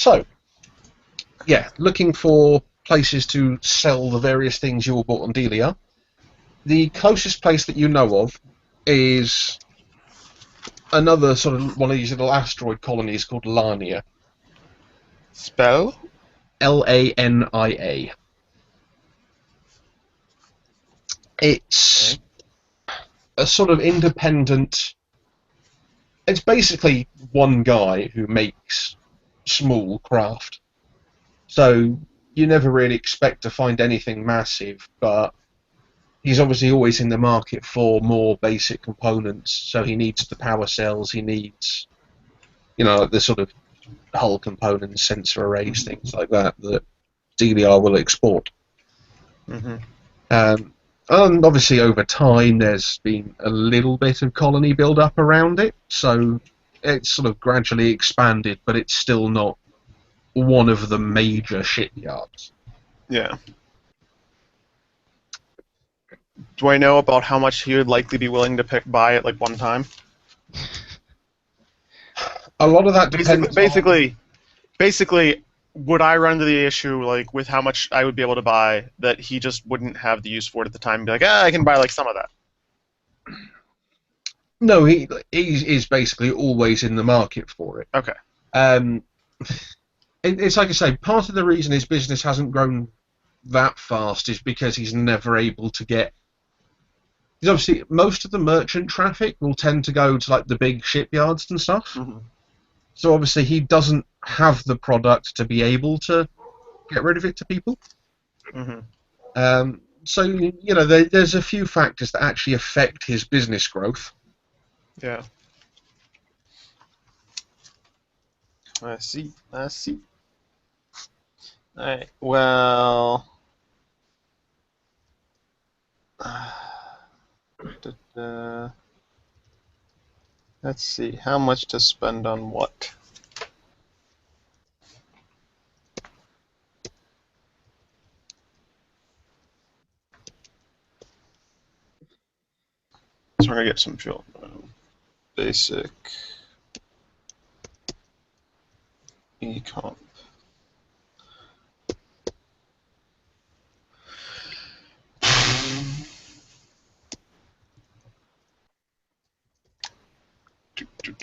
So, yeah, looking for places to sell the various things you all bought on Delia. The closest place that you know of is another sort of one of these little asteroid colonies called Lania. Spell? Lania. It's a sort of independent. It's basically one guy who makes small craft. So you never really expect to find anything massive, but he's obviously always in the market for more basic components. So he needs the power cells, he needs, the sort of hull components, sensor arrays, things like that DLR will export. Mm-hmm. And obviously over time there's been a little bit of colony build-up around it, so it's sort of gradually expanded, but it's still not one of the major shipyards. Yeah. Do I know about how much he would likely be willing to buy at one time? A lot of that depends. Basically, would I run into the issue with how much I would be able to buy that he just wouldn't have the use for it at the time and be like, I can buy some of that? No, he is basically always in the market for it. Okay. It's like I say, part of the reason his business hasn't grown that fast is because he's never able to get. Because obviously, most of the merchant traffic will tend to go to the big shipyards and stuff. Mm-hmm. So obviously, he doesn't have the product to be able to get rid of it to people. Mm-hmm. So there's a few factors that actually affect his business growth. Yeah. I see. Alright, well... let's see, how much to spend on what? So we're going to get some fuel. Basic. Ecomp.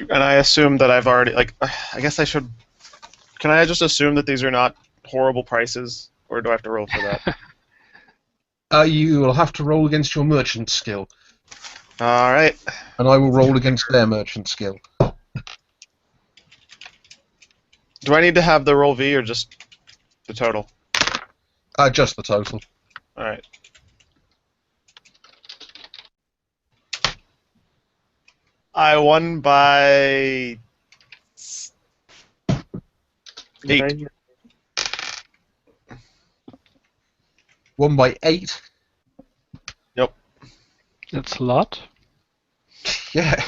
And I assume that I've already, I guess I should... Can I just assume that these are not horrible prices? Or do I have to roll for that? You will have to roll against your merchant skill. Alright. And I will roll against their merchant skill. Do I need to have the roll V or just the total? Just the total. Alright. I won by 8. Won by 8? Yep. That's a lot. Yeah.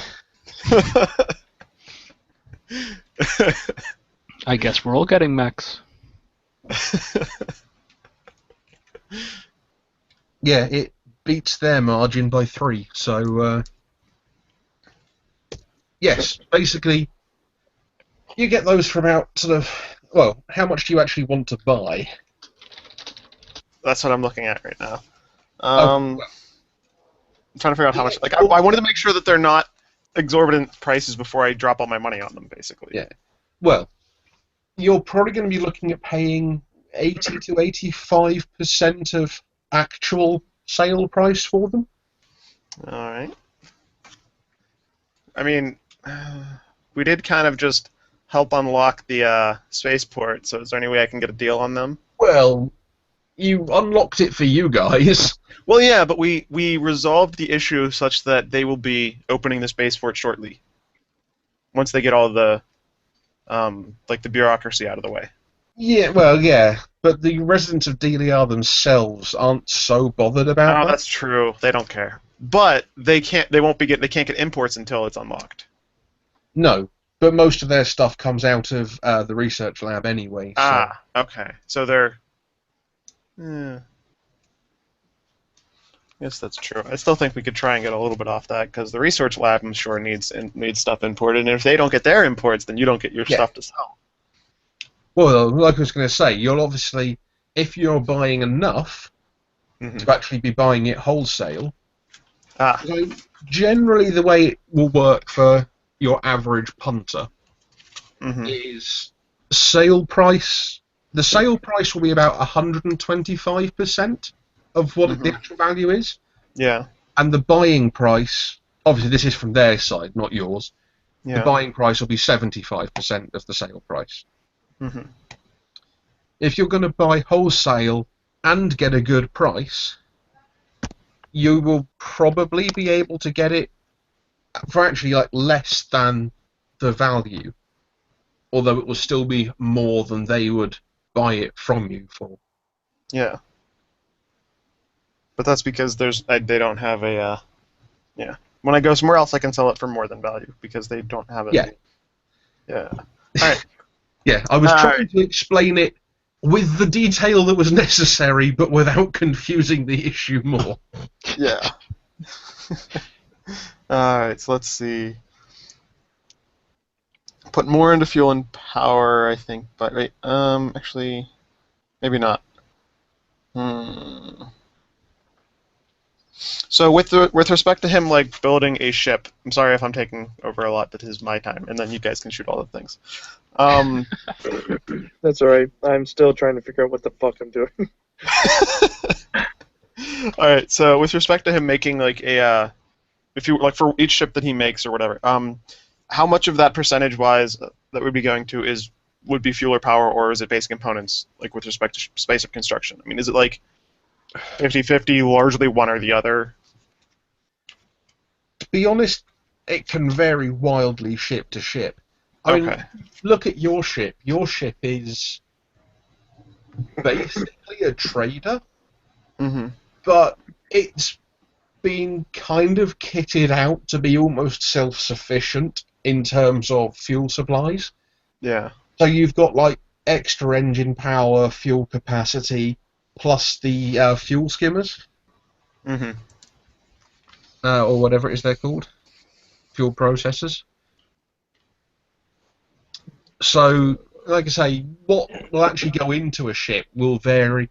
I guess we're all getting max. Yeah, it beats their margin by 3, so... Yes, basically, you get those for about well, how much do you actually want to buy? That's what I'm looking at right now. I'm trying to figure out how much. I wanted to make sure that they're not exorbitant prices before I drop all my money on them, basically. Yeah. Well, you're probably going to be looking at paying 80 to 85% of actual sale price for them. All right. I mean, we did kind of just help unlock the spaceport, so is there any way I can get a deal on them? Well, you unlocked it for you guys. Well, yeah, but we resolved the issue such that they will be opening the spaceport shortly. Once they get all the, the bureaucracy out of the way. Yeah, well, yeah, but the residents of DLR themselves aren't so bothered about that. Oh, that's true. They don't care. But they can't get imports until it's unlocked. No, but most of their stuff comes out of the research lab anyway. So. Ah, okay. So they're... Yeah. Yes, that's true. I still think we could try and get a little bit off that, because the research lab, I'm sure, needs stuff imported, and if they don't get their imports, then you don't get your stuff to sell. Well, like I was going to say, you'll obviously, if you're buying enough Mhm. to actually be buying it wholesale, Ah. so generally the way it will work for your average punter Mhm. is sale price. The sale price will be about 125% of what the Mhm. actual value is, Yeah. and the buying price, obviously this is from their side, not yours. The Yeah. buying price will be 75% of the sale price. Mhm. If you're going to buy wholesale and get a good price, you will probably be able to get it for actually like less than the value, although it will still be more than they would buy it from you for. Yeah. But that's because they don't have a yeah. When I go somewhere else, I can sell it for more than value because they don't have it. Yeah, Yeah. All right. yeah. I was All trying right. to explain it with the detail that was necessary, but without confusing the issue more. Yeah. All right. So let's see. Put more into fuel and power, I think. But wait. Actually, maybe not. Hmm. So with respect to him like building a ship, I'm sorry if I'm taking over a lot, but this is my time, and then you guys can shoot all the things. Um, That's alright. I'm still trying to figure out what the fuck I'm doing. all right. So with respect to him making like if you like for each ship that he makes or whatever, how much of that percentage wise that would be going to would be fuel or power, or is it basic components like with respect to space of construction? I mean, is it like 50-50, largely one or the other? To be honest, it can vary wildly ship to ship. I mean, Okay. look at your ship. Your ship is basically a trader, Mm-hmm. but it's been kind of kitted out to be almost self-sufficient in terms of fuel supplies. Yeah. So you've got like extra engine power, fuel capacity, plus the fuel skimmers, Mm-hmm. or whatever it is they're called, fuel processors. So, like I say, what will actually go into a ship will vary.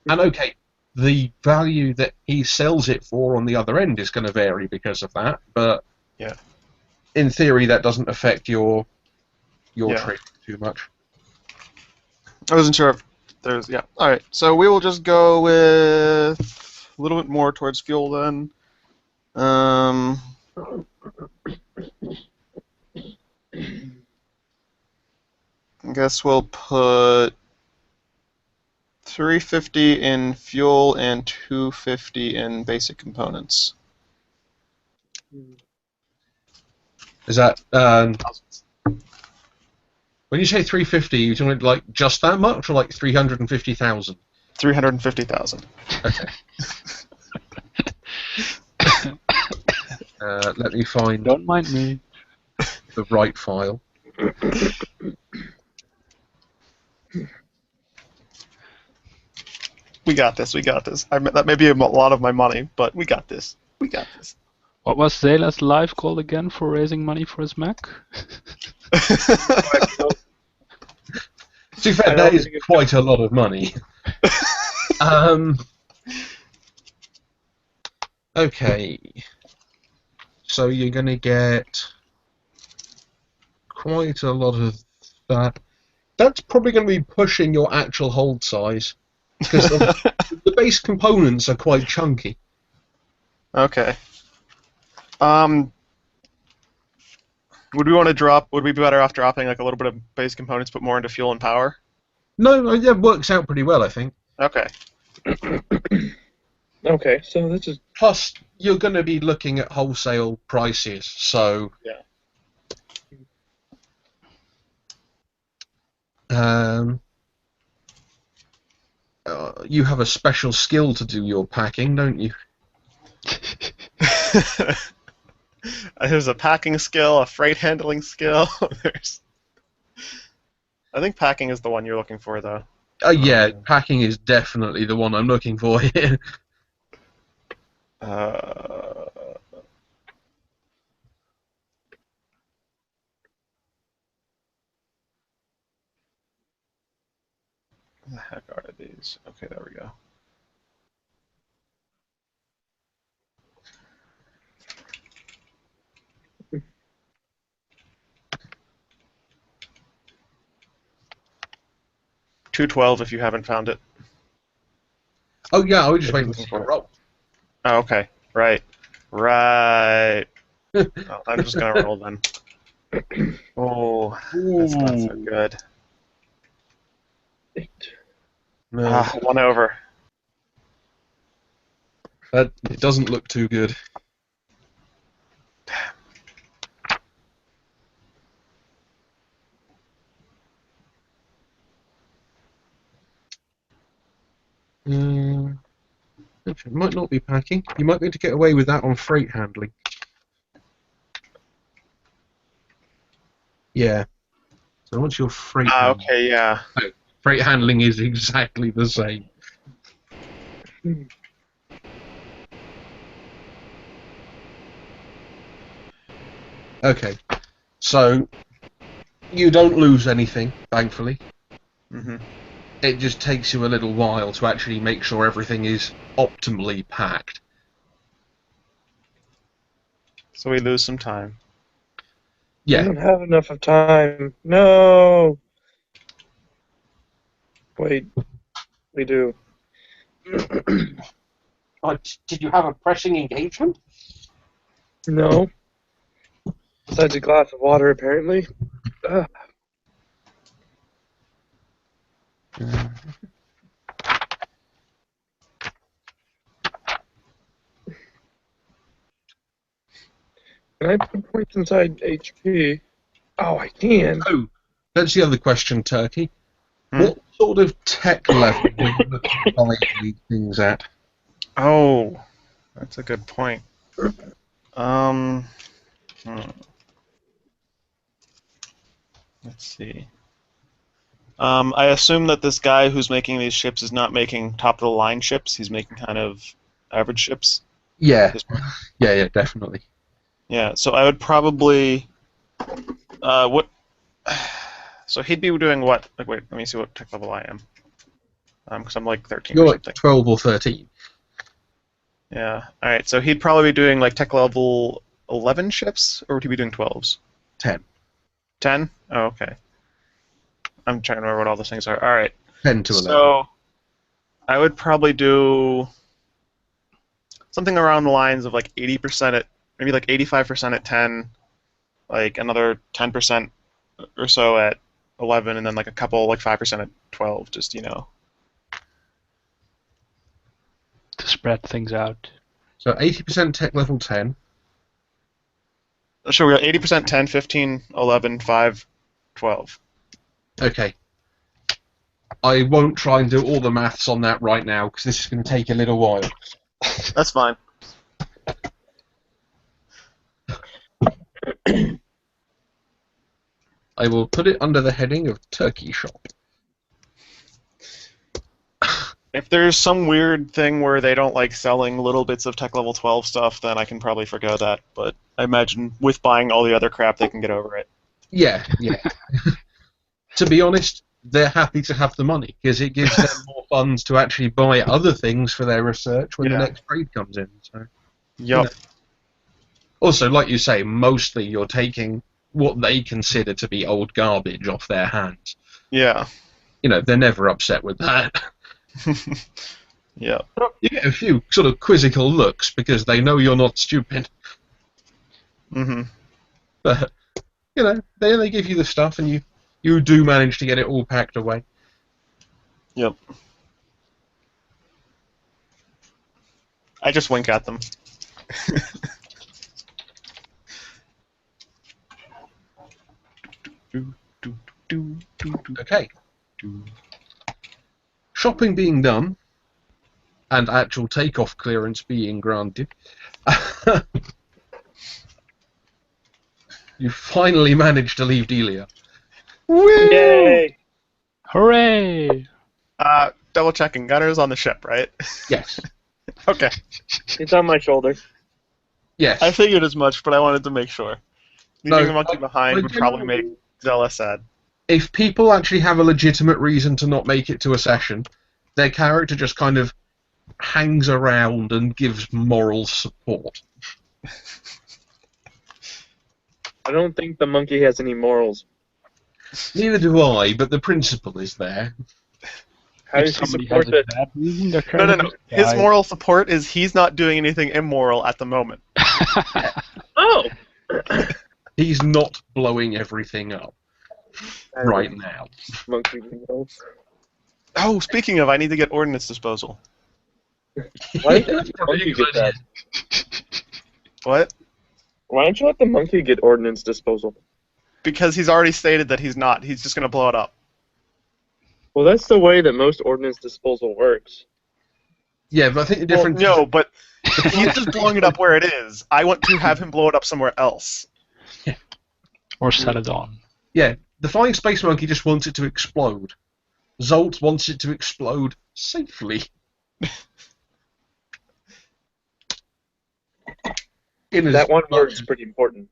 And okay, the value that he sells it for on the other end is going to vary because of that. But Yeah. in theory, that doesn't affect your Yeah. trade too much. I wasn't sure if there's yeah. All right. So we will just go with a little bit more towards fuel then. Um, I guess we'll put 350 in fuel and 250 in basic components. Is that when you say 350, you talking like just that much, or like 350,000? 350,000. Okay. Let me find Don't mind me. the right file. We got this. We got this. That may be a lot of my money, but we got this. We got this. What was Zayla's live call again for raising money for his Mac? To be fair, that is quite a lot of money. Okay. So you're going to get quite a lot of that. That's probably going to be pushing your actual hold size, because the base components are quite chunky. Okay. Would we want to drop? Would we be better off dropping like a little bit of base components, put more into fuel and power? No, it works out pretty well, I think. Okay. Okay, so this is Plus, you're going to be looking at wholesale prices, so Yeah. You have a special skill to do your packing, don't you? There's a packing skill, a freight handling skill. I think packing is the one you're looking for, though. Yeah, packing is definitely the one I'm looking for here. Uh, the heck are these? Okay, there we go. $212 if you haven't found it. Oh yeah, I was just If you're waiting to looking see for the it. roll. Oh, okay. Right. Oh, I'm just gonna roll then. Oh, that's not so good. 8. No, 1 over. it doesn't look too good. It might not be packing. You might be able to get away with that on freight handling. Yeah. So what's your freight handling? Okay, yeah. Freight handling is exactly the same. Okay. So you don't lose anything, thankfully. Mm-hmm. It just takes you a little while to actually make sure everything is optimally packed. So we lose some time. We Yeah. don't have enough of time. No. Wait, we do. Did you have a pressing engagement? No. Besides a glass of water, apparently. Ugh. Can I put points inside HP? Oh, I can. Oh, that's the other question, Turkey. Hmm? What sort of tech level are you looking to buy these things at? Oh, that's a good point. Let's see. I assume that this guy who's making these ships is not making top-of-the-line ships. He's making kind of average ships. Yeah. This one. Yeah, definitely. Yeah, so I would probably... what... So he'd be doing what? Like, wait, let me see what tech level I am. Because I'm like 13 You're or like something. 12 or 13. Yeah. Alright, so he'd probably be doing like tech level 11 ships, or would he be doing 12s? 10. 10? Oh, okay. I'm trying to remember what all those things are. Alright. 10 to 11. So, I would probably do something around the lines of like 80% at, maybe like 85% at 10, like another 10% or so at 11, and then like a couple, like 5% at 12, just, you know. To spread things out. So 80% tech level 10. Sure, we got 80% 10, 15, 11, 5, 12. Okay. I won't try and do all the maths on that right now, because this is going to take a little while. That's fine. I will put it under the heading of Turkey Shop. If there's some weird thing where they don't like selling little bits of tech level 12 stuff, then I can probably forgo that. But I imagine with buying all the other crap, they can get over it. Yeah. To be honest, they're happy to have the money, because it gives them more funds to actually buy other things for their research when the Yeah. next trade comes in. So. Yup. Also, like you say, mostly you're taking what they consider to be old garbage off their hands. Yeah. You know, they're never upset with that. Yeah. You get a few sort of quizzical looks because they know you're not stupid. Mm-hmm. But, you know, they give you the stuff and you do manage to get it all packed away. Yep. I just wink at them. Okay. Shopping being done, and actual takeoff clearance being granted, you finally managed to leave Delia. Yay! Hooray! Double checking. Gunner's on the ship, right? Yes. Okay. It's on my shoulder. Yes. I figured as much, but I wanted to make sure. No, Leaving the monkey behind I would probably genuinely- make Zella sad. if people actually have a legitimate reason to not make it to a session, their character just kind of hangs around and gives moral support. I don't think the monkey has any morals. Neither do I, but the principle is there. How If does he somebody has support a it? bad reason, their No, no, character no. just His dies. moral support is he's not doing anything immoral at the moment. Oh! He's not blowing everything up right now. Monkey bingo. Oh, speaking of, I need to get ordnance disposal. Why don't you let the monkey get that? What? Why don't you let the monkey get ordnance disposal? Because he's already stated that he's not. He's just going to blow it up. Well, that's the way that most ordnance disposal works. Yeah, but I think the Well, difference. no, but he's just blowing it up where it is. I want to have him blow it up somewhere else. Or set it on. Yeah, the Flying Space Monkey just wants it to explode. Zolt wants it to explode safely. That one word is pretty important.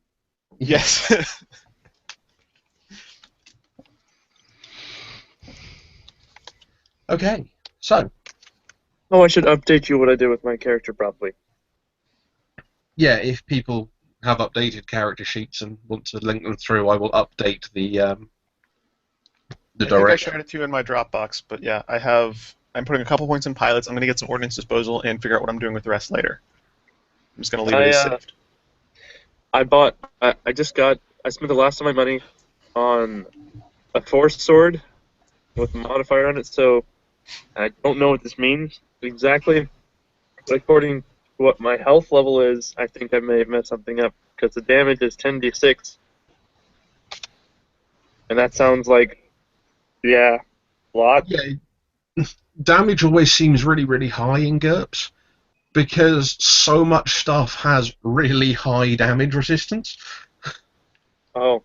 Yes. Okay, so Oh, I should update you what I did with my character probably. yeah, if people have updated character sheets and want to link them through, I will update the I think I direction. shared it to you in my Dropbox, but yeah, I'm putting a couple points in pilots. I'm going to get some ordnance disposal and figure out what I'm doing with the rest later. I'm just going to leave it as saved. I spent the last of my money on a force sword with a modifier on it, so I don't know what this means exactly, but according to what my health level is, I think I may have messed something up, because the damage is 10d6. And that sounds like, yeah, a lot. Yeah, damage always seems really, really high in GURPS because so much stuff has really high damage resistance. Oh.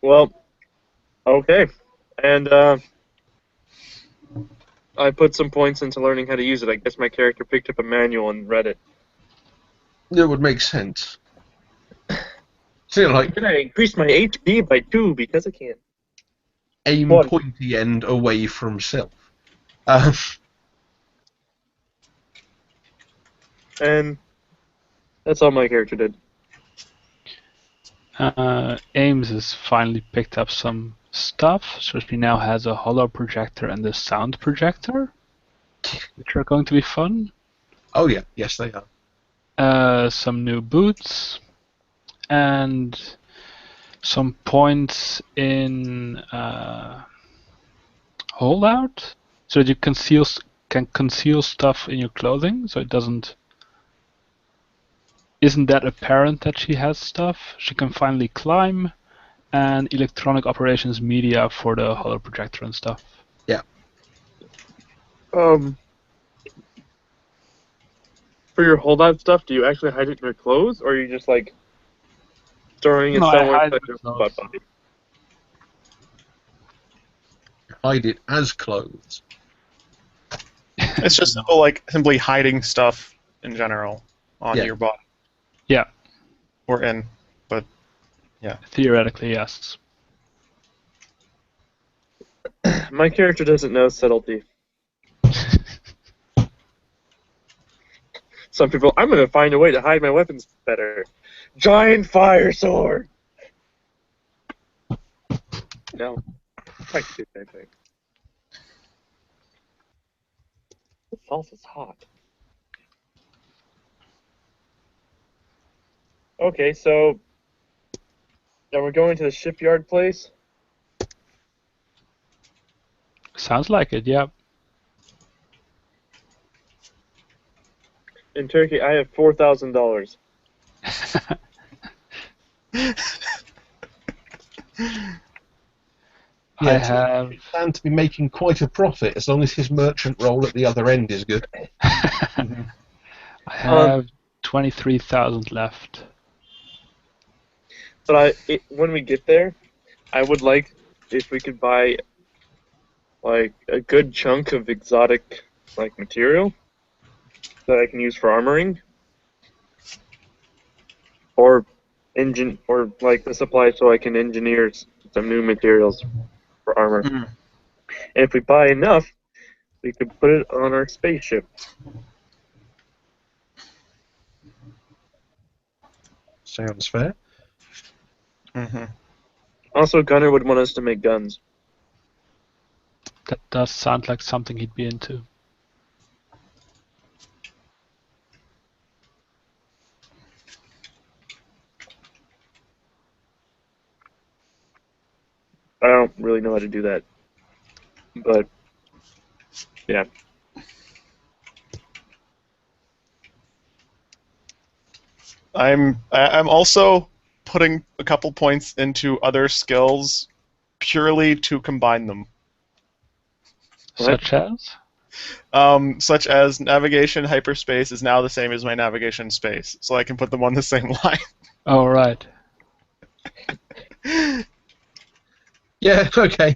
Well, okay. And I put some points into learning how to use it. I guess my character picked up a manual and read it. It would make sense. So, like, Can I increase my HP by 2 because I can? aim One. pointy end away from self. Um, And that's all my character did. Ames has finally picked up some stuff, so he now has a holo projector and a sound projector, which are going to be fun. oh yeah, yes they are. Some new boots, and some points in holdout, so that you can conceal stuff in your clothing, so it isn't that apparent that she has stuff. She can finally climb, and electronic operations media for the holo projector and stuff. Yeah. For your holdout stuff, do you actually hide it in your clothes, or are you just like storing it No, I somewhere hide inside my your clothes. body? Hide it as clothes. It's just simply hiding stuff in general on Yeah. your body. Yeah, Or in. theoretically, yes. My character doesn't know subtlety. Some people, I'm going to find a way to hide my weapons better. Giant fire sword! No. I can do the same thing. The salsa's hot. Okay, so now we're going to the shipyard place. Sounds like it, yeah. In Turkey, I have $4,000. I have Plan to be making quite a profit as long as his merchant role at the other end is good. I have 23,000 left. But when we get there, I would like if we could buy like a good chunk of exotic like material that I can use for armoring, or engine or like the supply so I can engineer some new materials for armor. Mm. And if we buy enough, we could put it on our spaceship. Sounds fair. Mm-hmm. Also, Gunner would want us to make guns. That does sound like something he'd be into. I don't really know how to do that, but yeah. I'm also putting a couple points into other skills purely to combine them. What? Such as navigation hyperspace is now the same as my navigation space, so I can put them on the same line. Oh, right. Yeah, okay.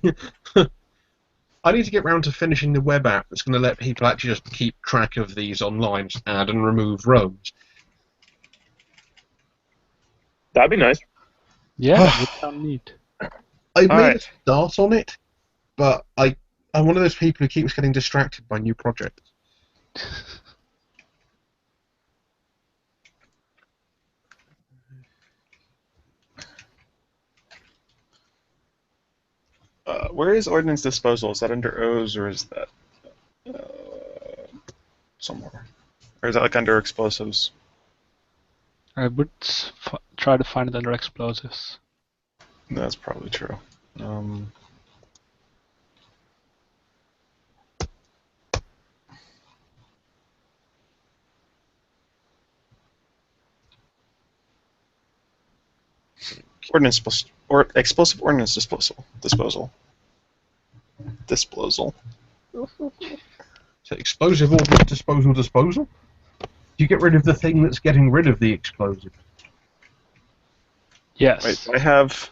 I need to get round to finishing the web app that's going to let people actually just keep track of these online, just add and remove rows. That'd be nice. Yeah, that would sound neat. I made Alright. a start on it, but I'm one of those people who keeps getting distracted by new projects. Where is ordnance disposal? Is that under O's or is that somewhere? Or is that like under explosives? I would try to find it under explosives. That's probably true. Explosive ordnance disposal. Disposal. So explosive ordnance disposal? You get rid of the thing that's getting rid of the explosive. Yes. Wait, I have.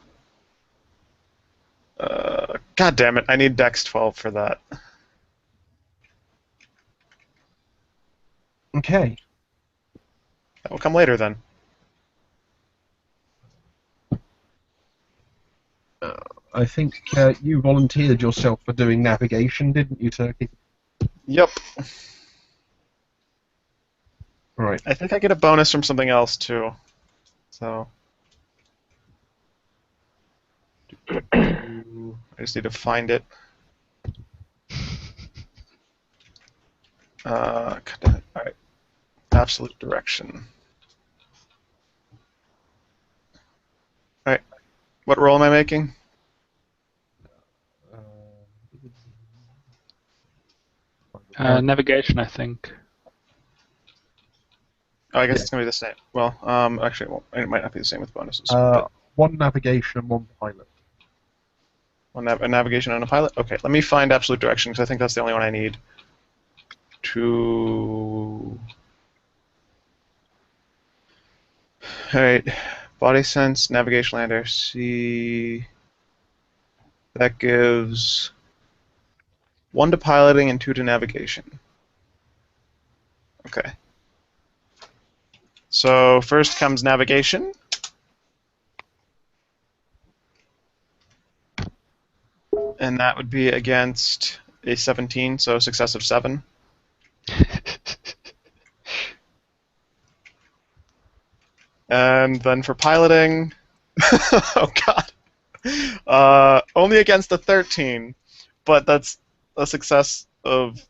God damn it! I need Dex 12 for that. Okay. That will come later then. I think you volunteered yourself for doing navigation, didn't you, Turkey? Yep. Right. I think I get a bonus from something else too. So. I just need to find it. God damn it. Alright. Absolute direction. Alright. What roll am I making? Navigation, I think. Oh, I guess Yeah. it's gonna be the same. Well, actually, it won't. It might not be the same with bonuses. but One navigation and one pilot. a navigation and a pilot. Okay, let me find absolute direction because I think that's the only one I need. All right, body sense, navigation lander. C. That gives 1 to piloting and 2 to navigation. Okay. So first comes navigation. And that would be against a 17, so success of 7. And then for piloting, oh god, only against a 13, but that's a success of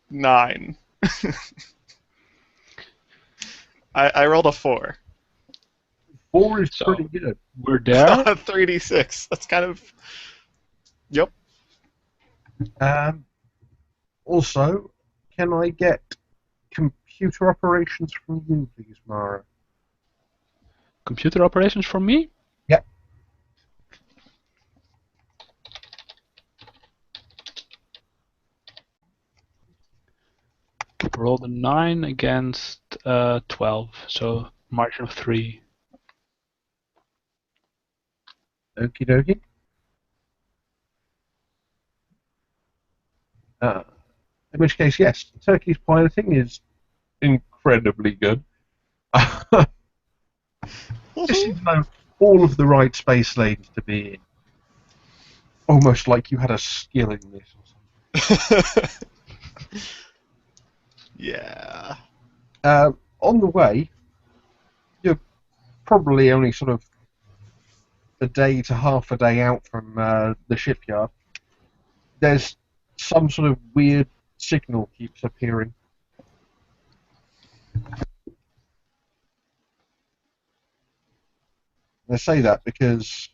9. I rolled a 4. 4 is So- pretty good. We're there. 3d6. That's kind of. Yep. Also, can I get computer operations from you, please, Mara? Computer operations for me? Yep. Rolled a 9 against 12, so margin of 3. Okie dokie. In which case, yes, Turkey's piloting is incredibly good. Just seems to know all of the right space lanes to be in. Almost like you had a skill in this or something. Yeah. On the way, you're probably only sort of a day to half a day out from the shipyard. There's some sort of weird signal keeps appearing. I say that because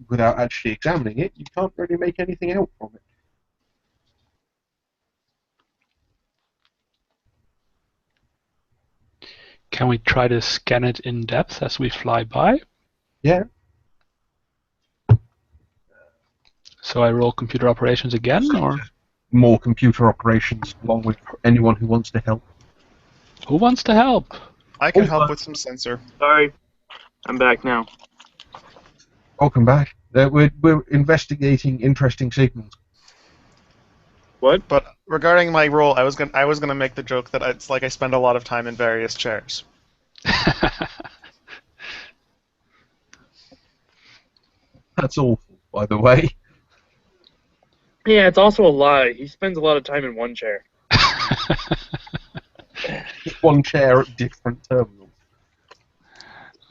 without actually examining it, you can't really make anything out from it. Can we try to scan it in depth as we fly by? Yeah. So I roll computer operations again, or More computer operations along with anyone who wants to help. who wants to help? I can Oh, help with some sensor. Sorry, I'm back now. Welcome back. We're investigating interesting signals. What? But regarding my role, I was gonna make the joke that it's like I spend a lot of time in various chairs. That's awful, by the way. Yeah, it's also a lie. He spends a lot of time in one chair. One chair at different terminals.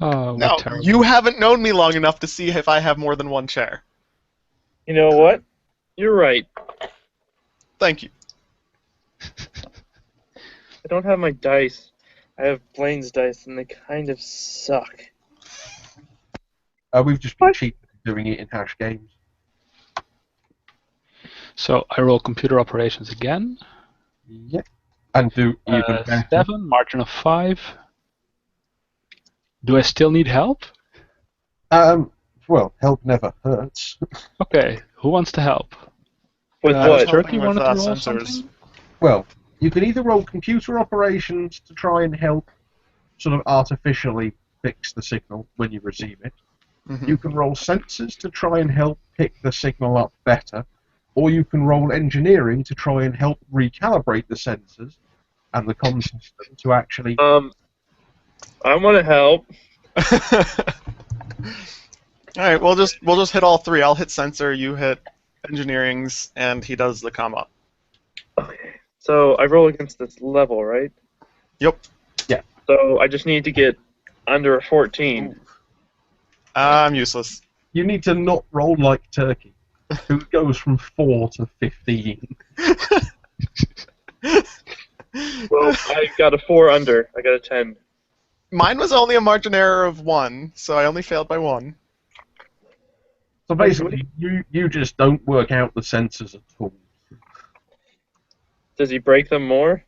Oh, we're No, terrible. you haven't known me long enough to see if I have more than one chair. You know what? You're right. Thank you. I don't have my dice. I have Blaine's dice, and they kind of suck. We've just been cheap doing it in hash games. So I roll computer operations again. Yeah. And do even better. 7, margin of 5. Do I still need help? Well, help never hurts. Okay, who wants to help? With I was what? helping Turkey with wanted to roll sensors. something? Well, you can either roll computer operations to try and help sort of artificially fix the signal when you receive it. Mhm. You can roll sensors to try and help pick the signal up better. Or you can roll engineering to try and help recalibrate the sensors and the comm system to actually... I want to help. All right, we'll just hit all three. I'll hit sensor, you hit engineering's, and he does the comma. Okay. So I roll against this level, right? Yep. So I just need to get under a 14. I'm useless. You need to not roll like Turkey, who goes from 4 to 15. Well, I got a 4 under. I got a 10. Mine was only a margin error of 1, so I only failed by 1. So basically, you just don't work out the sensors at all. Does he break them more?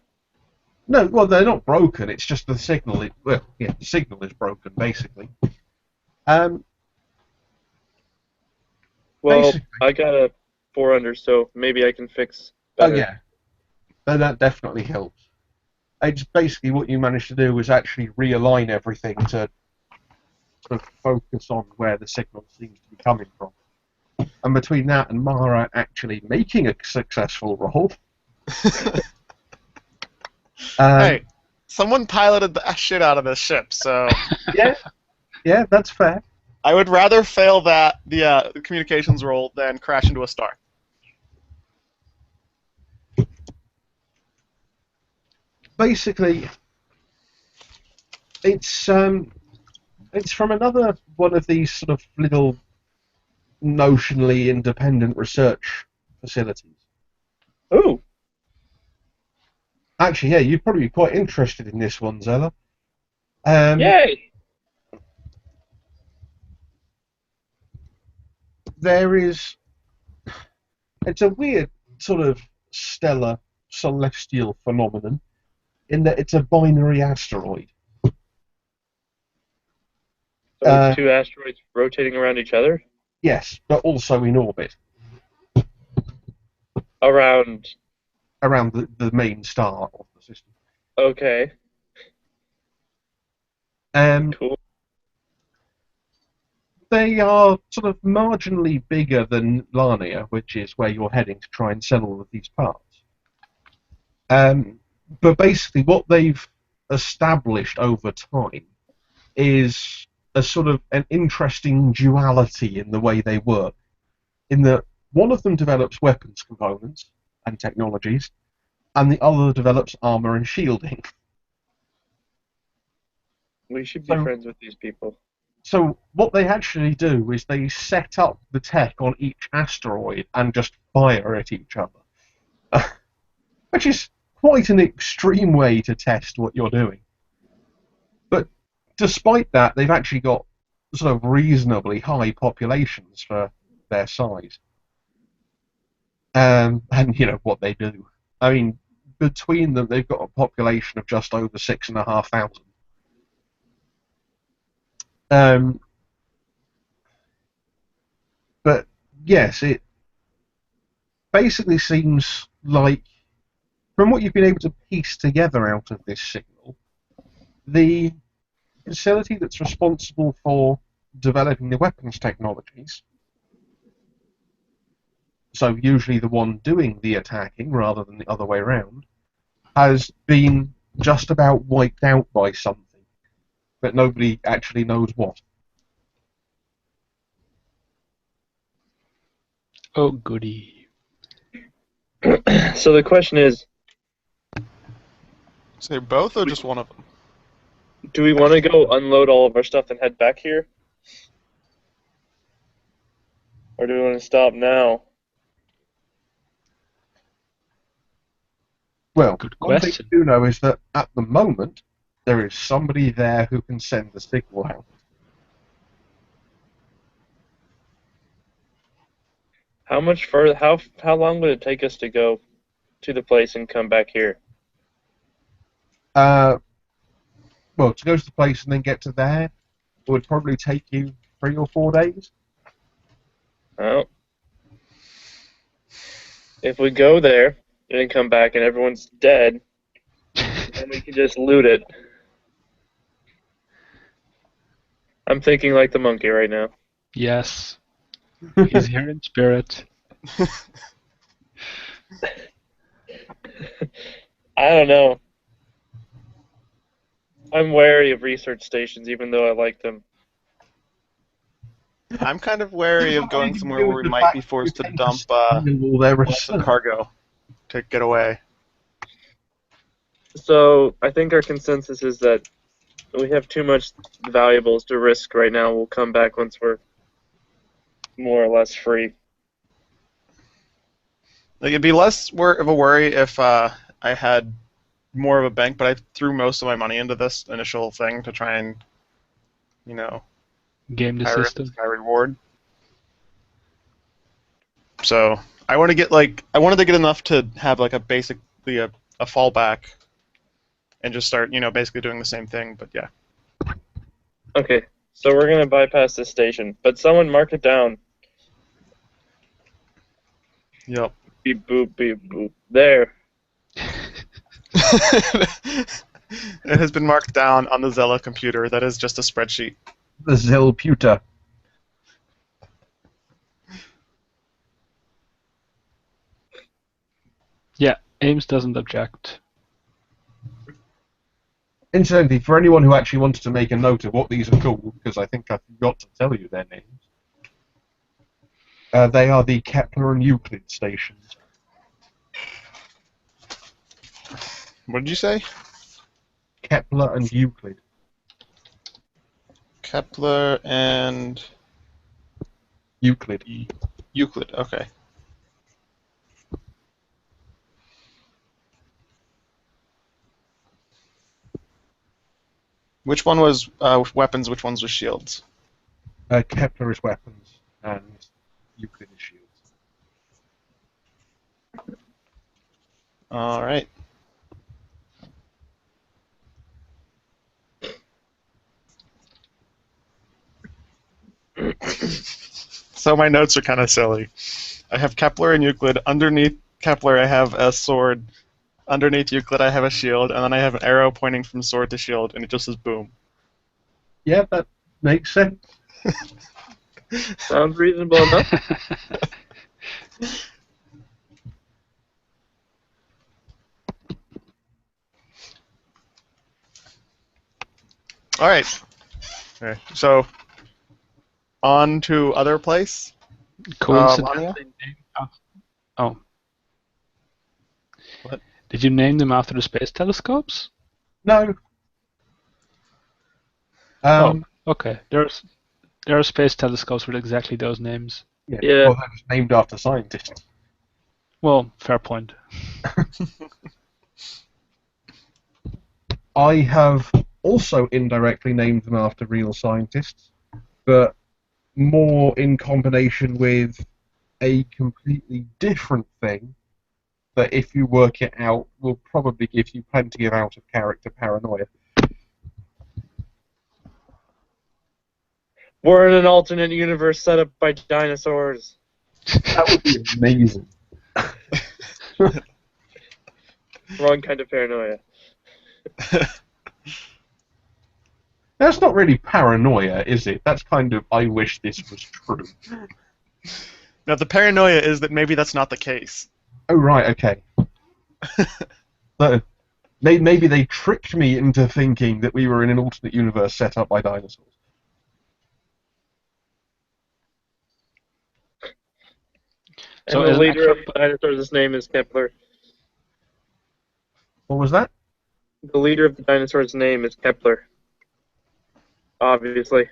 No, well, they're not broken. It's just the signal. The signal is broken, basically. Well, Basically. I got a 4 under, so maybe I can fix Oh better. yeah, that definitely helps. It's basically what you managed to do was actually realign everything to sort of focus on where the signal seems to be coming from. And between that and Mara actually making a successful roll, Hey, someone piloted the shit out of this ship, so yeah, that's fair. I would rather fail the communications roll than crash into a star. Basically, it's from another one of these sort of little notionally independent research facilities. Ooh. Actually, yeah, you'd probably be quite interested in this one, Zella. Yay! It's a weird sort of stellar celestial phenomenon in that it's a binary asteroid. So it's 2 asteroids rotating around each other? Yes, but also in orbit Around. around the main star of the system. Okay. Cool. They are sort of marginally bigger than Larnia, which is where you're heading to try and sell all of these parts. But basically what they've established over time is a sort of an interesting duality in the way they work. In that one of them develops weapons components and technologies, and the other develops armor and shielding. We should be friends with these people. So what they actually do is they set up the tech on each asteroid and just fire at each other, which is quite an extreme way to test what you're doing. But despite that, they've actually got sort of reasonably high populations for their size. And you know what they do. I mean, between them, they've got a population of just over 6,500. But yes, it basically seems like, from what you've been able to piece together out of this signal, the facility that's responsible for developing the weapons technologies, so usually the one doing the attacking rather than the other way around, has been just about wiped out by something, but nobody actually knows what. Oh, goody. So the question is, Say both or just one of them? do we want to go unload all of our stuff and head back here? Or do we want to stop now? Well, Good one thing question. we do know is that at the moment, there is somebody there who can send the signal out. How much further? How long would it take us to go to the place and come back here? Well, to go to the place and then get to there would probably take you 3 or 4 days. Well, if we go there and then come back and everyone's dead, then we can just loot it. I'm thinking like the monkey right now. Yes. He's here in spirit. I don't know. I'm wary of research stations, even though I like them. I'm kind of wary of going somewhere where we The might fact be that forced we to tend dump steal all their lots research. of cargo to get away. So I think our consensus is that we have too much valuables to risk right now. We'll come back once we're more or less free. Like, it'd be less of a worry if I had more of a bank, but I threw most of my money into this initial thing to try and, you know, Game the high risk, system. high reward. So I wanted to get enough to have like basically a fallback, and just start, basically doing the same thing. But yeah. Okay, so we're gonna bypass this station, but someone mark it down. Yep. Beep boop beep boop. There. It has been marked down on the Zella computer. That is just a spreadsheet. The Zellputer. Yeah, Ames doesn't object. Incidentally, for anyone who actually wanted to make a note of what these are called, because I think I forgot to tell you their names, they are the Kepler and Euclid stations. What did you say? Kepler and Euclid. Kepler and Euclid. Euclid. Okay. Which one was weapons? Which ones was shields? Kepler is weapons, and Euclid is shields. All right. So my notes are kind of silly. I have Kepler and Euclid. Underneath Kepler, I have a sword. Underneath Euclid, I have a shield, and then I have an arrow pointing from sword to shield, and it just says boom. Yeah, that makes sense. Sounds reasonable enough. All right. Okay, so on to other place. Coincidentally, Anya? oh. What? Did you name them after the space telescopes? No. Okay. There are space telescopes with exactly those names. Yeah. Well, that was named after scientists. Well, fair point. I have also indirectly named them after real scientists, but more in combination with a completely different thing that, if you work it out, will probably give you plenty of out-of-character paranoia. We're in an alternate universe set up by dinosaurs. That would be amazing. Wrong kind of paranoia. That's not really paranoia, is it? That's kind of, I wish this was true. Now, the paranoia is that maybe that's not the case. Oh, right, okay. So, maybe they tricked me into thinking that we were in an alternate universe set up by dinosaurs. And So the as an leader of actual- the dinosaurs, his name is Kepler. What was that? The leader of the dinosaurs' name is Kepler. Obviously.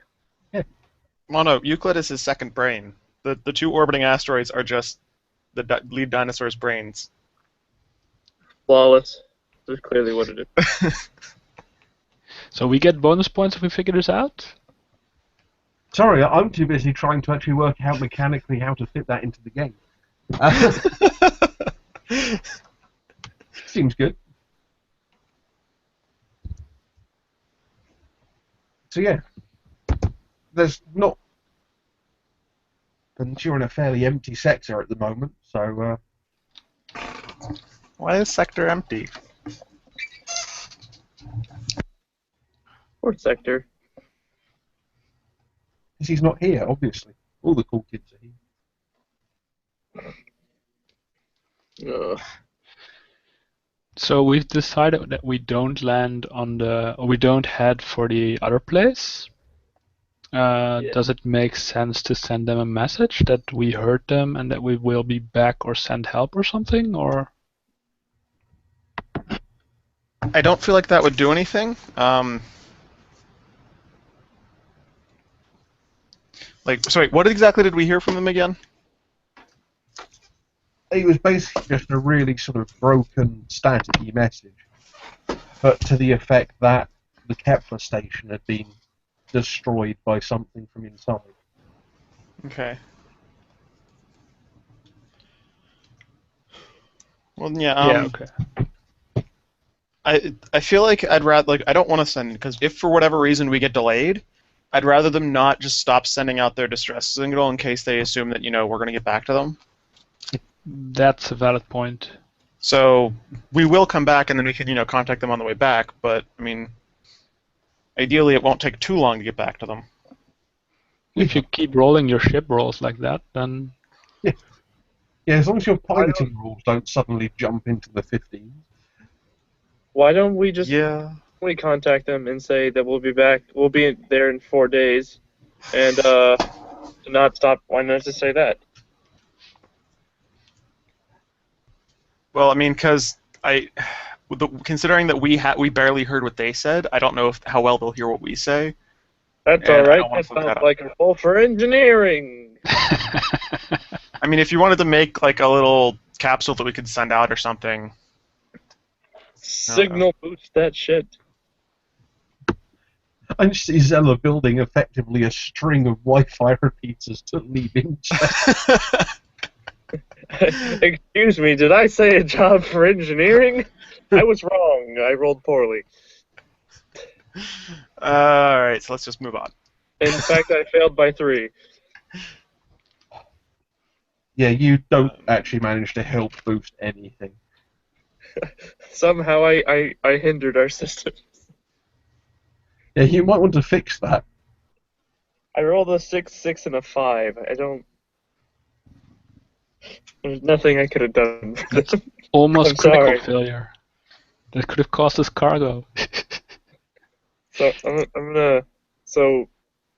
Well, no, Euclid is his second brain. The two orbiting asteroids are just the lead dinosaur's brains. Flawless. This is clearly what it is. So we get bonus points if we figure this out? Sorry, I'm too busy trying to actually work out mechanically how to fit that into the game. Seems good. So yeah, there's not. And you're in a fairly empty sector at the moment, so Why is Sector empty? Fourth sector. because he's not here, obviously. All the cool kids are here. Ugh. So we've decided that we don't land on or we don't head for the other place. Yeah. Does it make sense to send them a message that we heard them and that we will be back, or send help or something, or? I don't feel like that would do anything. So wait, what exactly did we hear from them again? It was basically just a really sort of broken, staticky message, but to the effect that the Kepler station had been destroyed by something from inside. Okay. Well, yeah. Okay. I feel like I'd rather I don't want to send, because if for whatever reason we get delayed, I'd rather them not just stop sending out their distress signal in case they assume that we're going to get back to them. That's a valid point. So we will come back and then we can contact them on the way back. But I mean, ideally it won't take too long to get back to them. If you keep rolling your ship rolls like that, then Yeah, as long as your piloting rules don't suddenly jump into the 15s. Why don't we just Yeah. contact them and say that we'll be back? We'll be there in 4 days, and to not stop. Why not just say that? Well, I mean, because considering that we barely heard what they said, I don't know how well they'll hear what we say. That's And all I right. don't wanna That fuck that sounds up. like a role for engineering. I mean, if you wanted to make like a little capsule that we could send out or something. Signal boost that shit. I just see Zella building effectively a string of Wi-Fi repeaters to leave in check. Excuse me, did I say a job for engineering? I was wrong. I rolled poorly. All right, so let's just move on. In fact, I failed by 3. Yeah, you don't actually manage to help boost anything. Somehow I hindered our system. Yeah, you might want to fix that. I rolled a 6, 6, and a 5. I don't. There's nothing I could have done. almost I'm critical sorry. failure. That could have cost us cargo. So I'm gonna. So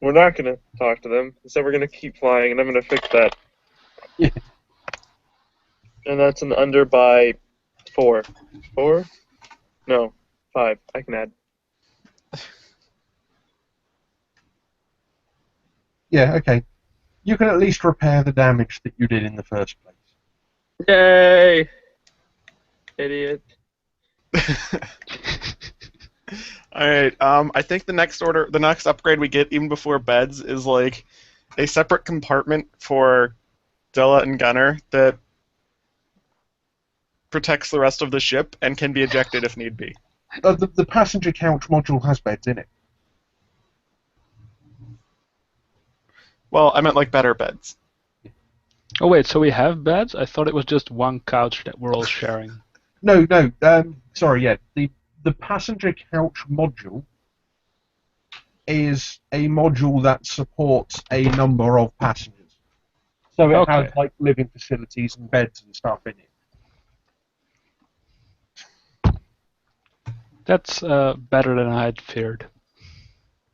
We're not gonna talk to them. Instead, we're gonna keep flying, and I'm gonna fix that. Yeah. And that's an under by 4. 4? No, 5. I can add. Yeah, okay. You can at least repair the damage that you did in the first place. Yay! Idiot. Alright, I think the next upgrade we get even before beds is like a separate compartment for Della and Gunner that protects the rest of the ship and can be ejected if need be. The passenger couch module has beds in it. Well, I meant like better beds. Oh wait, so we have beds? I thought it was just one couch that we're all sharing. No, sorry, yeah. The passenger couch module is a module that supports a number of passengers. So it has like living facilities and beds and stuff in it. That's better than I had feared.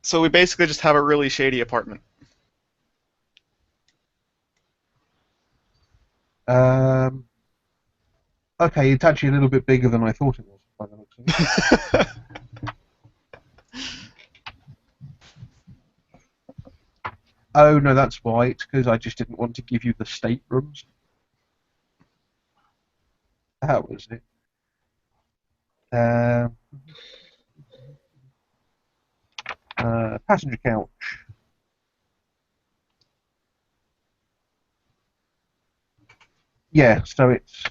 So we basically just have a really shady apartment. Okay, it's actually a little bit bigger than I thought it was. By the looks of it. Oh no, that's why. It's because I just didn't want to give you the staterooms. That was it. Passenger couch. Yeah, so it's...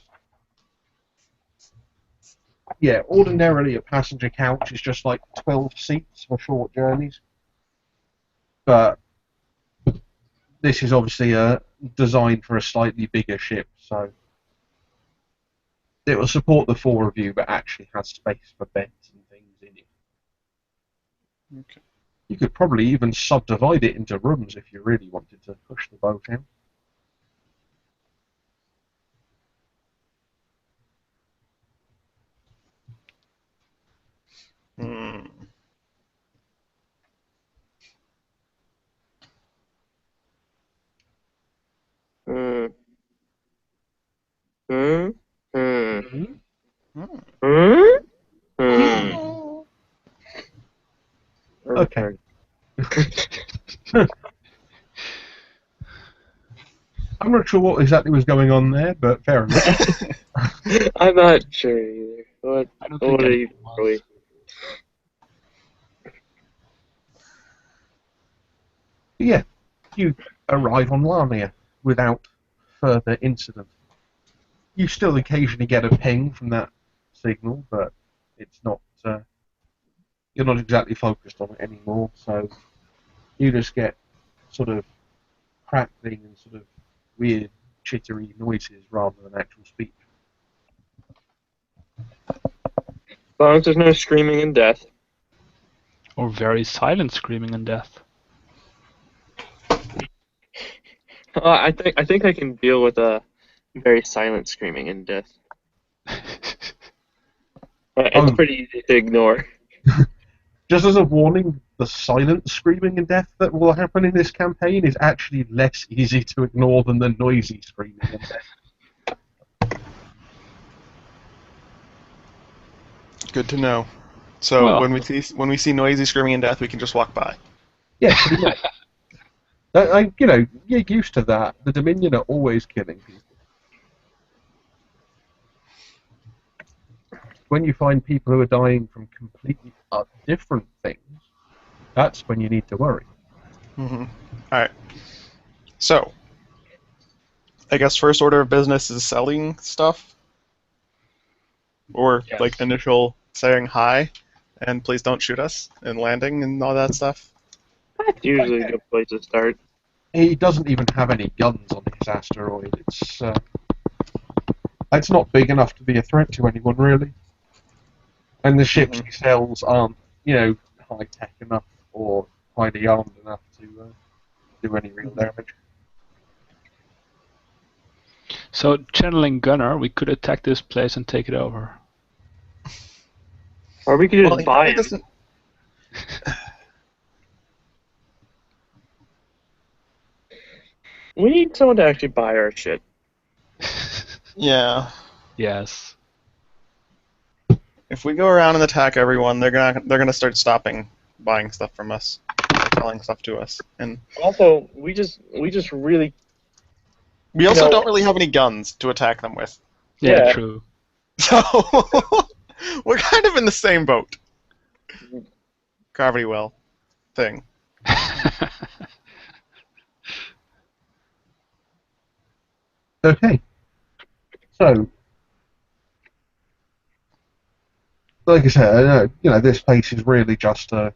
Yeah, ordinarily a passenger couch is just like 12 seats for short journeys. But this is obviously designed for a slightly bigger ship, so it will support the 4 of you, but actually has space for beds and things in it. Okay. You could probably even subdivide it into rooms if you really wanted to push the boat out. Hmm. Hmm. Hmm. Hmm. Hmm. Hmm. Hmm. Okay. I'm not sure what exactly was going on there, but fair enough. I'm not sure either. What? I don't What think are anyone you was. really? Yeah, you arrive on Lamia without further incident. You still occasionally get a ping from that signal, but it's not. You're not exactly focused on it anymore, so you just get sort of crackling and sort of weird, chittery noises rather than actual speech. As long as there's no screaming and death. Or very silent screaming in death. I think I can deal with a very silent screaming and death. It's pretty easy to ignore. Just as a warning, the silent screaming and death that will happen in this campaign is actually less easy to ignore than the noisy screaming and death. Good to know. So Well. when we see noisy screaming and death, we can just walk by. Yeah, pretty much. You're used to that. The Dominion are always killing people. When you find people who are dying from completely different things, that's when you need to worry. Mm-hmm. All right. So, I guess first order of business is selling stuff, or Yes. like initial saying hi, and please don't shoot us, and landing and all that stuff. That's usually a good place to start. He doesn't even have any guns on his asteroid. It's not big enough to be a threat to anyone, really. And the ships he sells aren't, high tech enough or highly armed enough to do any real damage. So, channeling Gunner, we could attack this place and take it over. Or we could just Well, he buy probably it. doesn't. We need someone to actually buy our shit. Yeah. Yes. If we go around and attack everyone, they're gonna start stopping buying stuff from us, or selling stuff to us, and Also, we just really we also know- don't really have any guns to attack them with. Yeah, Yeah. true. So we're kind of in the same boat. Gravity well thing. Okay. So, like I said, this place is really just a.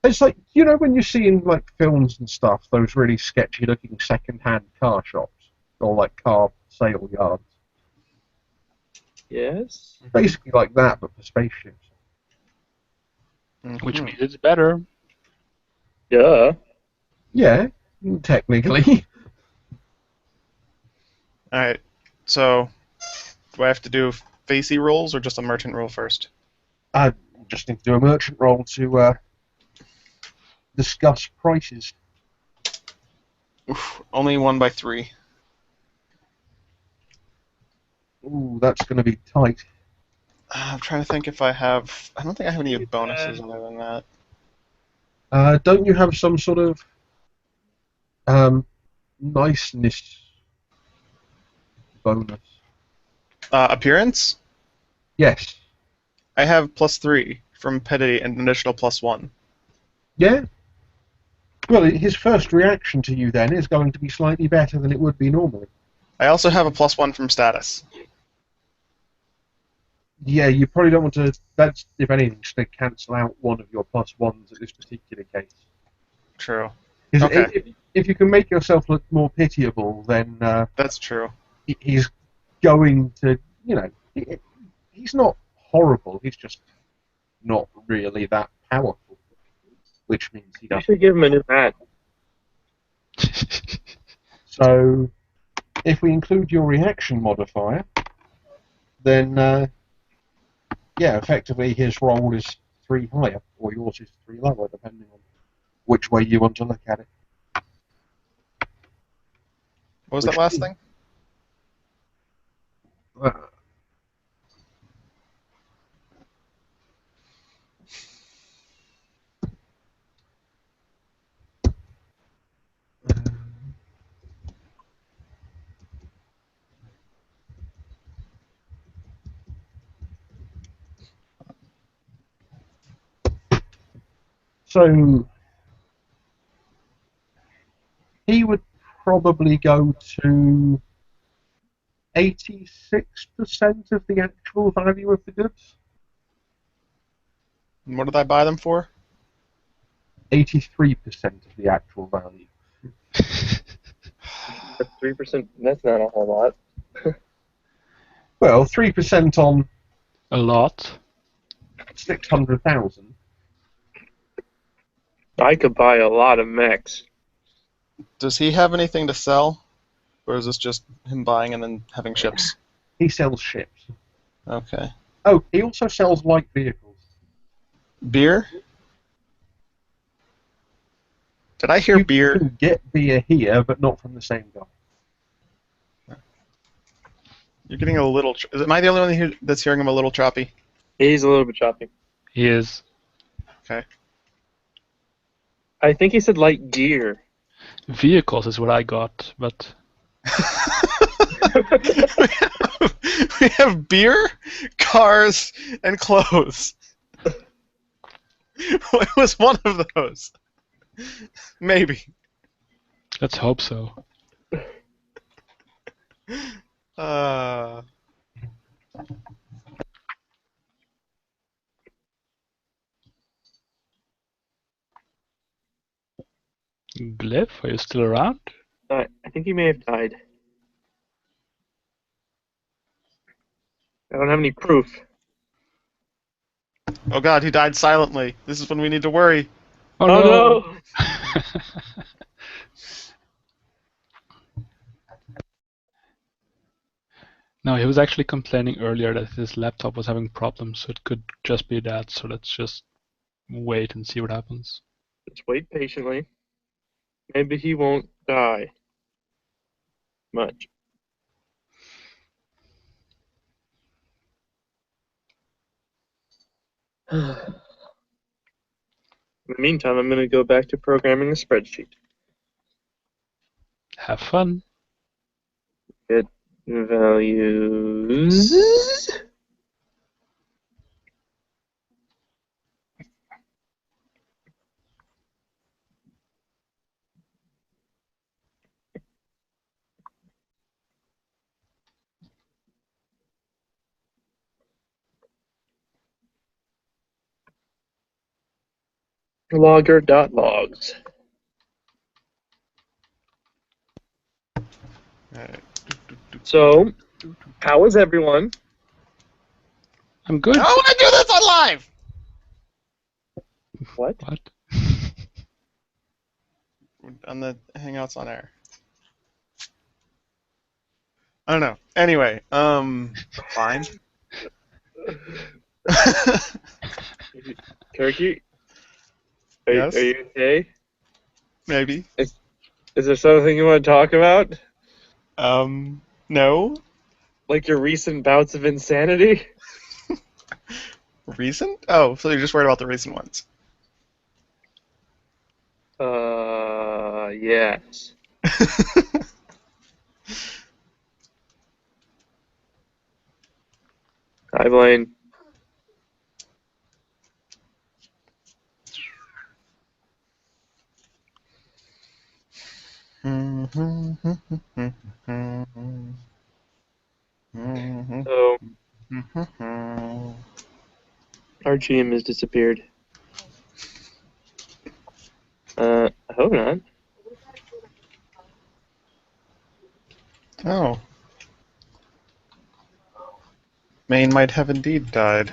It's like when you see in like films and stuff those really sketchy-looking second-hand car shops or like car sale yards. Yes. Basically like that, but for spaceships. Which Mhm. means it's better. Yeah. Yeah, technically. All right. So, do I have to do facey rolls or just a merchant roll first? I just need to do a merchant roll to discuss prices. Oof, only 1 by 3. Ooh, that's going to be tight. I'm trying to think if I have. I don't think I have any bonuses other than that. Don't you have some sort of niceness bonus? Appearance? Yes. I have +3 from Petty and an additional +1. Yeah? Well, his first reaction to you then is going to be slightly better than it would be normally. I also have a +1 from status. Yeah, you probably don't want to. That's, if anything, just to cancel out one of your +1s at this particular case. True. 'Cause Okay. if you can make yourself look more pitiable, then That's true. he's going to, he's not horrible. He's just not really that powerful, which means he You doesn't. should give him a new hat. So, if we include your reaction modifier, then yeah, effectively his roll is 3 higher, or yours is 3 lower, depending on which way you want to look at it. What was Which that last means- thing? So he would probably go to 86% of the actual value of the goods. And what did I buy them for? 83% of the actual value. That's 3%. That's not a whole lot. Well, 3% on A lot. 600,000. I could buy a lot of mechs. Does he have anything to sell? Or is this just him buying and then having ships? He sells ships. Okay. Oh, he also sells light vehicles. Beer? Did I hear You beer? can get beer here, but not from the same guy. You're getting a little. Am I the only one that's hearing him a little choppy? He's a little bit choppy. He is. Okay. I think he said light gear. Vehicles is what I got, but We have beer, cars, and clothes. What was one of those? Maybe. let's hope so. Uh, Glyph, are you still around? I think he may have died. I don't have any proof. oh god, he died silently. This is when we need to worry. Oh, no! No, he was actually complaining earlier that his laptop was having problems, so it could just be that. So let's just wait and see what happens. Let's wait patiently. maybe he won't die much. In the meantime, I'm going to go back to programming a spreadsheet. Have fun. Get values. Logger.logs. Alright. So, how is everyone? I'm good. I want to do this on live! What? What? On the Hangouts on air. I don't know. Anyway, fine. Turkey? Yes? Are you okay? Maybe. Is there something you want to talk about? No. Like your recent bouts of insanity? Recent? Oh, so you're just worried about the recent ones. Yes. Hi, Blaine. So, our GM has disappeared. I hope not. Oh. Maine might have indeed died.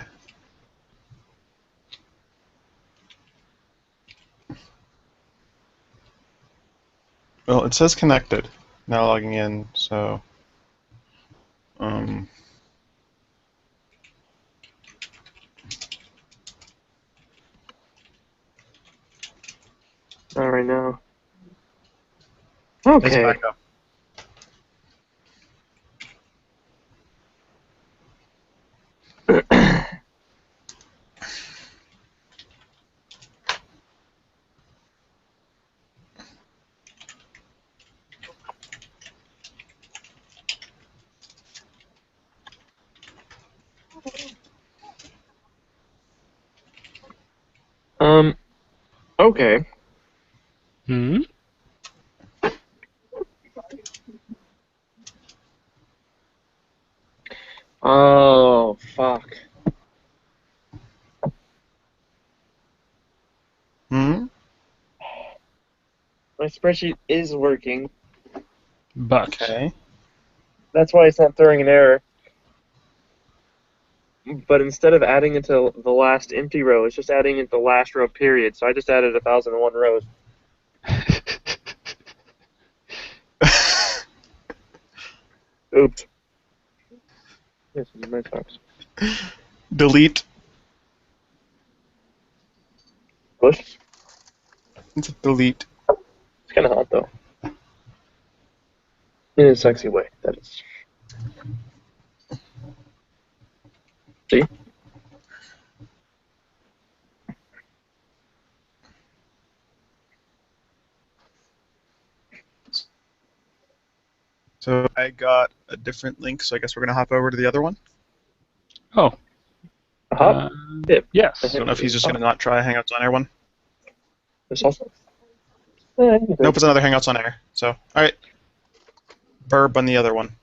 Well, it says connected. Now logging in, so... Not right now. It's Okay. back up. Okay. Hmm? Oh, fuck. Hmm? My spreadsheet is working. But Okay. That's why it's not throwing an error. But instead of adding it to the last empty row, it's just adding it to the last row, period. So I just added 1,001 rows. Oops. Yes, my socks. Delete. Push. It's a delete. It's kind of hot, though. In a sexy way, that is. See? So I got a different link, so I guess we're going to hop over to the other one. oh, A hop? Dip. yes. I don't know if he's just going to not try Hangouts on Air one. This also? Nope, it's another Hangouts on Air. So, alright. Burb on the other one.